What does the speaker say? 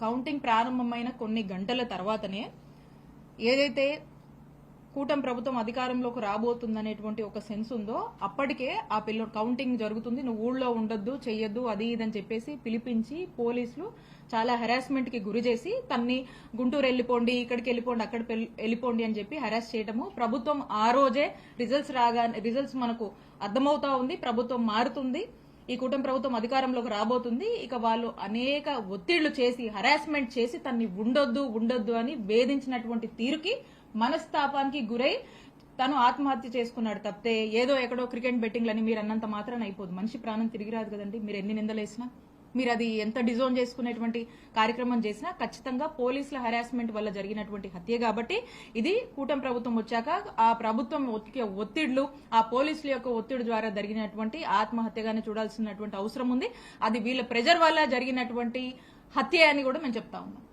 Counting ప్రారంభమైన కొన్ని గంటల తర్వాతనే ఏదైతే కూటమి ప్రభుత్వం అధికారంలోకి రాబోతుందనేటువంటి ఒక సెన్స్ ఉందో అప్పటికే ఆ కౌంటింగ్ జరుగుతుంది, నువ్వు ఊళ్ళో ఉండొద్దు చెయ్యొద్దు అది ఇదని చెప్పేసి పిలిపించి పోలీసులు చాలా హెరాస్మెంట్ కి గురి చేసి తన్ని గుంటూరు వెళ్ళిపోండి, ఇక్కడికి వెళ్ళిపోండి, అక్కడ వెళ్ళిపోండి అని చెప్పి హెరాస్ చేయటము. ప్రభుత్వం ఆ రోజే రిజల్ట్స్ మనకు అర్థమవుతా ఉంది, ప్రభుత్వం మారుతుంది, ఈ కూటమి ప్రభుత్వం అధికారంలోకి రాబోతుంది. ఇక వాళ్ళు అనేక ఒత్తిళ్లు చేసి హెరాస్మెంట్ చేసి తన్ని ఉండొద్దు అని వేధించినటువంటి తీరుకి మనస్తాపానికి గురై తను ఆత్మహత్య చేసుకున్నాడు తప్పితే ఏదో ఎక్కడో క్రికెట్ బెట్టింగ్లని మీరు అన్నంత మాత్రాన అయిపోదు. మనిషి ప్రాణం తిరిగి రాదు కదండి. మీరు ఎన్ని నిందలేసినా, మీరు అది ఎంత డిజోన్ చేసుకునేటువంటి కార్యక్రమం చేసినా ఖచ్చితంగా పోలీసుల హెరాస్మెంట్ వల్ల జరిగినటువంటి హత్య కాబట్టి ఇది కూటమి ప్రభుత్వం వచ్చాక ఆ ప్రభుత్వం ఒత్తిళ్లు, ఆ పోలీసుల యొక్క ఒత్తిడి ద్వారా జరిగినటువంటి ఆత్మహత్యగానే చూడాల్సినటువంటి అవసరం ఉంది. అది వీళ్ళ ప్రెజర్ వల్ల జరిగినటువంటి హత్య అని కూడా మేము చెప్తా ఉన్నాం.